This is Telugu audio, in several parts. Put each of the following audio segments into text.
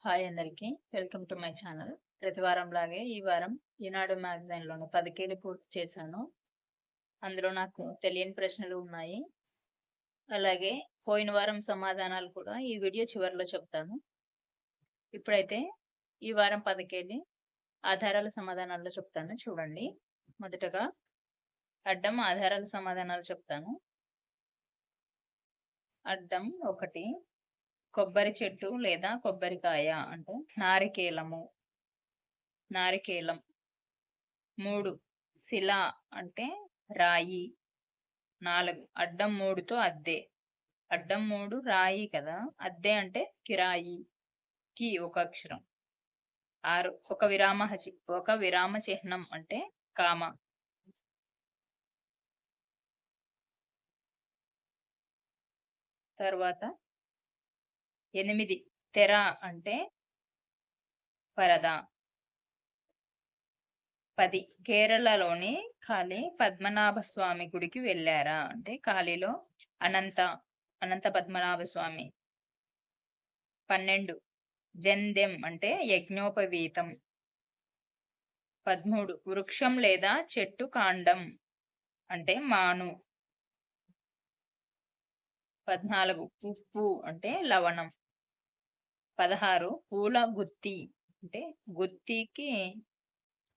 హాయ్ అందరికీ. Welcome to my channel. ప్రతి వారంలాగే ఈ వారం ఈనాడు మ్యాగజైన్‌లోని 10 కేలు పూర్తి చేశాను. అందులో నాకు తెలియని ప్రశ్నలు ఉన్నాయి. అలాగే పోయిన వారం సమాధానాలు కూడా ఈ వీడియో చివరిలో చెప్తాను. ఇప్పుడైతే ఈ వారం 10 కేలి ఆధారాల సమాధానాల్లో చెప్తాను చూడండి. మొదటగా అడ్డం ఆధారాల సమాధానాలు చెప్తాను. అడ్డం 1 కొబ్బరి చెట్టు లేదా కొబ్బరికాయ అంటే నారికేలం. 3 శిల అంటే రాయి. 4 అడ్డం 3తో అద్దె. అడ్డం 3 రాయి కదా, అద్దె అంటే కిరాయి. కి ఒక అక్షరం. 6 ఒక విరామ చిహ్నం అంటే కామ. తర్వాత 8 తెర అంటే పరద. 10 కేరళలోని కాళీ పద్మనాభ స్వామి గుడికి వెళ్ళారా అంటే కాళీలో అనంత పద్మనాభ స్వామి. 12 జందెం అంటే యజ్ఞోపవీతం. 13 వృక్షం లేదా చెట్టు కాండం అంటే మాను. 14 ఉప్పు అంటే లవణం. 16 పూల గుత్తి అంటే గుత్తికి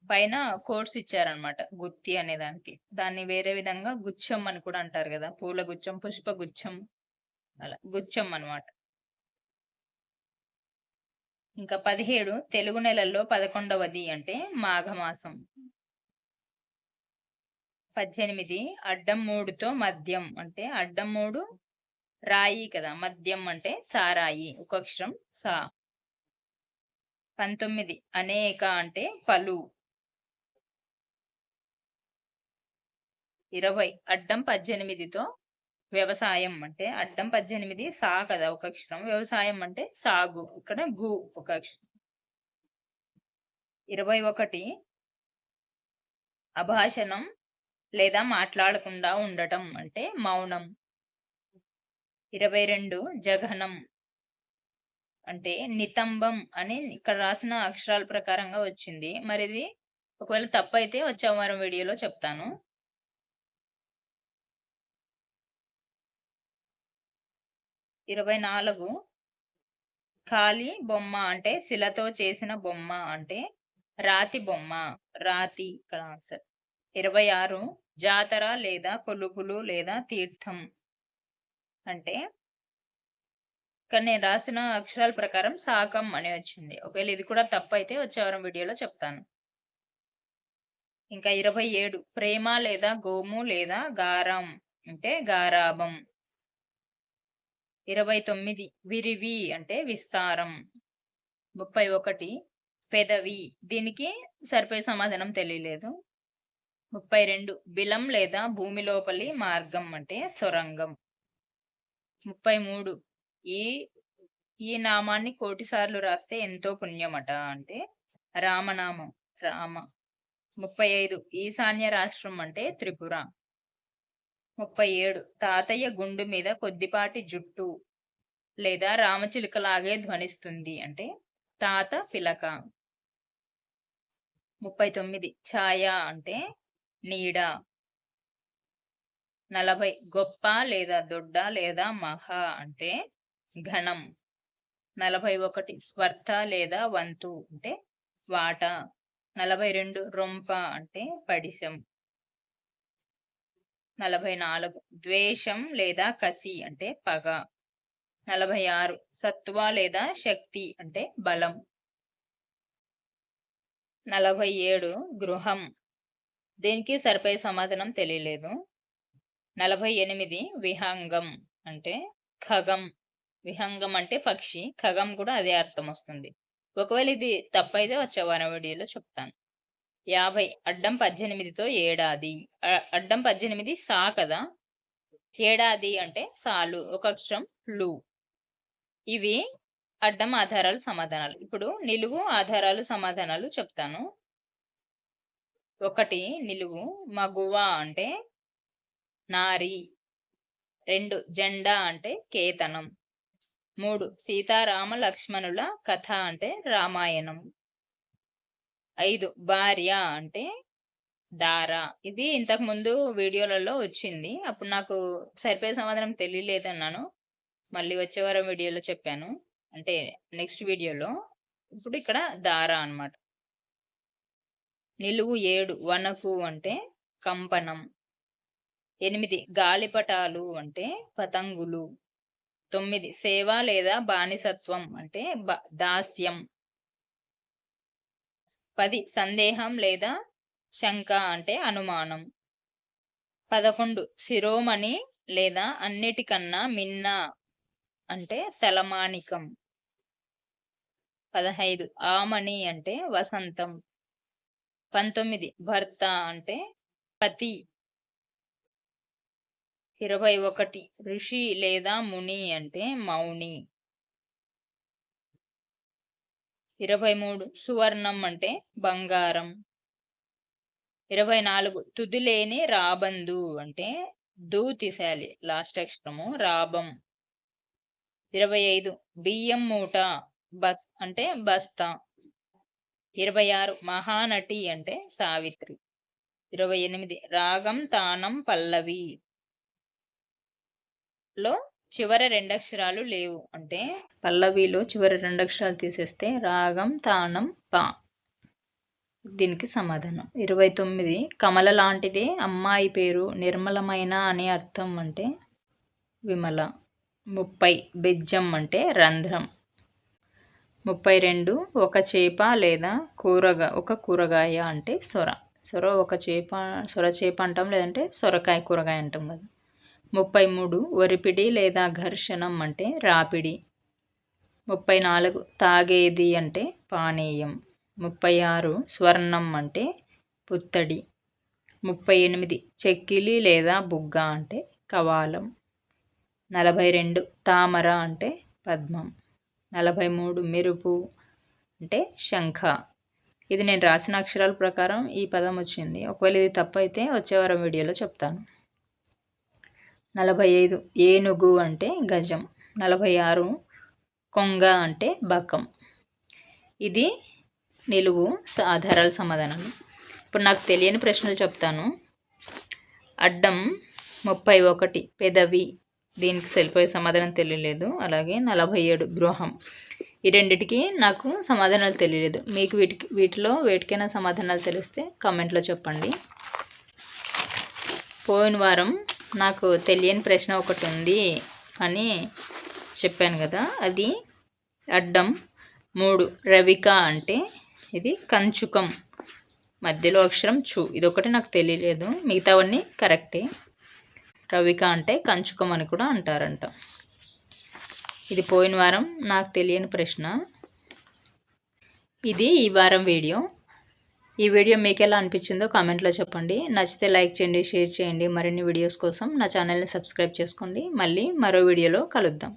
పైన కోట్స్ ఇచ్చారనమాట. గుత్తి అనే దానికి దాన్ని వేరే విధంగా గుచ్చం అని కూడా అంటారు కదా, పూల గుచ్చం, పుష్ప గుచ్చం, అలా గుచ్చం అన్నమాట. ఇంకా 17 తెలుగు నెలల్లో 11వది అంటే మాఘమాసం. 18 అడ్డం 3తో మద్యం అంటే అడ్డం 3 రాయి కదా, మద్యం అంటే సారాయి, ఒక అక్షరం సా. 19 అనేక అంటే పలు. 20 అడ్డం 18తో వ్యవసాయం అంటే అడ్డం 18 సా కదా, ఒక అక్షరం. వ్యవసాయం అంటే సాగు, ఇక్కడ గు ఒక అక్షరం. 21 అభాషణం లేదా మాట్లాడకుండా ఉండటం అంటే మౌనం. 22 జఘనం అంటే నితంబం అని ఇక్కడ రాసిన అక్షరాల ప్రకారంగా వచ్చింది. మరి ఇది ఒకవేళ తప్పైతే వచ్చే వారం వీడియోలో చెప్తాను. 24 కాళీ బొమ్మ అంటే శిలతో చేసిన బొమ్మ అంటే రాతి బొమ్మ, రాతి ఇక్కడ ఆన్సర్. 26 జాతర లేదా కొలుగులు లేదా తీర్థం అంటే ఇక్కడ నేను రాసిన అక్షరాల ప్రకారం శాకం అని వచ్చింది. ఒకవేళ ఇది కూడా తప్పైతే వచ్చే వారం వీడియోలో చెప్తాను. ఇంకా 27 ప్రేమ లేదా గోము లేదా గారం అంటే గారాబం. 29 విరివి అంటే విస్తారం. 31 పెదవి, దీనికి సరిపోయే సమాధానం తెలియలేదు. 32 బిలం లేదా భూమి లోపలి మార్గం అంటే సొరంగం. 33 ఈ నామాన్ని 1,000 సార్లు రాస్తే ఎంతో పుణ్యమట అంటే రామనామం, రామ. 35 ఈశాన్య రాష్ట్రం అంటే త్రిపుర. 37 తాతయ్య గుండు మీద కొద్దిపాటి జుట్టు లేదా రామచిలుకలాగే ధ్వనిస్తుంది అంటే తాత పిలక. 39 ఛాయ అంటే నీడ. 40 గొప్ప లేదా దొడ్డ లేదా మహా అంటే ఘనం. 41 స్వర్ధ లేదా వంతు అంటే వాట. 42 రొంప అంటే పడిశం. 44 ద్వేషం లేదా కసి అంటే పగ. 46 సత్వ లేదా శక్తి అంటే బలం. 47 గృహం, దీనికి సరిపోయే సమాధానం తెలియలేదు. 48 విహంగం అంటే ఖగం. విహంగం అంటే పక్షి, ఖగం కూడా అదే అర్థం వస్తుంది. ఒకవేళ ఇది తప్పైతే వచ్చే వారం వీడియోలో చెప్తాను. 50 అడ్డం 18తో ఏడాది. అడ్డం 18 సా కదా, ఏడాది అంటే సాలు, ఒక అక్షరం లు. ఇవి అడ్డం ఆధారాలు సమాధానాలు. ఇప్పుడు నిలువు ఆధారాలు సమాధానాలు చెప్తాను. 1 నిలువు మగువ అంటే నారి. 2 జెండా అంటే కేతనం. 3 సీతారామ లక్ష్మణుల కథ అంటే రామాయణం. 5 భార్య అంటే దార. ఇది ఇంతకు ముందు వీడియోలలో వచ్చింది. అప్పుడు నాకు సరిపోయే సమాధానం తెలియలేదన్నాను. మళ్ళీ వచ్చే వారం వీడియోలో చెప్పాను. అంటే నెక్స్ట్ వీడియోలో. ఇప్పుడు ఇక్కడ దార అన్నమాట. నిలువు 7 వనకు అంటే కంపనం. 8 గాలిపటాలు అంటే పతంగులు. 9 సేవ లేదా బానిసత్వం అంటే దాస్యం. 10 సందేహం లేదా శంక అంటే అనుమానం. 11 శిరోమణి లేదా అన్నిటికన్నా మిన్న అంటే తలమానికం. 15 ఆమని అంటే వసంతం. 19 భర్త అంటే పతి. 21 ఋషి లేదా ముని అంటే మౌని. 23 సువర్ణం అంటే బంగారం. 24 తుదిలేని రాబందు అంటే దూ తీసేయాలి లాస్ట్ అక్షరము రాబం. 25 బియ్యం మూట అంటే బస్తా. 26 మహానటి అంటే సావిత్రి. 28 రాగం తానం పల్లవి లో చివరి 2 అక్షరాలు లేవు అంటే పల్లవిలో చివరి 2 అక్షరాలు తీసేస్తే రాగం తానం పా. దీనికి సమాధానం. 29 కమల లాంటిదే అమ్మాయి పేరు నిర్మలమైన అని అర్థం అంటే విమల. 30 బెజ్జం అంటే రంధ్రం. 32 ఒక చేప లేదా ఒక కూరగాయ అంటే సొర. సొర చేప అంటాం, లేదంటే సొరకాయ కూరగాయ అంటాం కదా. 33 ఒరిపిడి లేదా ఘర్షణం అంటే రాపిడి. 34 తాగేది అంటే పానీయం. 36 స్వర్ణం అంటే పుత్తడి. 38 చెక్కిలి లేదా బుగ్గ అంటే కవాలం. 42 తామర అంటే పద్మం. 43 మెరుపు అంటే శంఖ. ఇది నేను రాసిన అక్షరాల ప్రకారం ఈ పదం వచ్చింది. ఒకవేళ ఇది తప్పు అయితే వచ్చే వారం వీడియోలో చెప్తాను. 45 ఏనుగు అంటే గజం. 46 కొంగ అంటే బకం. ఇది నిలువు ఆధారాల సమాధానాలు. ఇప్పుడు నాకు తెలియని ప్రశ్నలు చెప్తాను. అడ్డం 31 పెదవి, దీనికి సరిపోయే సమాధానం తెలియలేదు. అలాగే 47 గృహం. ఈ రెండిటికి నాకు సమాధానాలు తెలియలేదు. మీకు వీటిలో వేటికైనా సమాధానాలు తెలిస్తే కామెంట్లో చెప్పండి. పోయిన వారం నాకు తెలియని ప్రశ్న ఒకటి ఉంది అని చెప్పాను కదా, అది అడ్డం 3 రవిక అంటే ఇది కంచుకం, మధ్యలో అక్షరం చు. ఇదొకటి నాకు తెలియలేదు, మిగతావన్నీ కరెక్టే. రవిక అంటే కంచుకం అని కూడా అంటారంట. ఇది పోయిన వారం నాకు తెలియని ప్రశ్న. ఇది ఈ వారం వీడియో. ఈ వీడియో మీకు ఎలా అనిపించిందో కామెంట్లో చెప్పండి. నచ్చితే లైక్ చేయండి, షేర్ చేయండి. మరిన్ని వీడియోస్ కోసం నా ఛానల్ని సబ్స్క్రైబ్ చేసుకోండి. మళ్ళీ మరో వీడియోలో కలుద్దాం.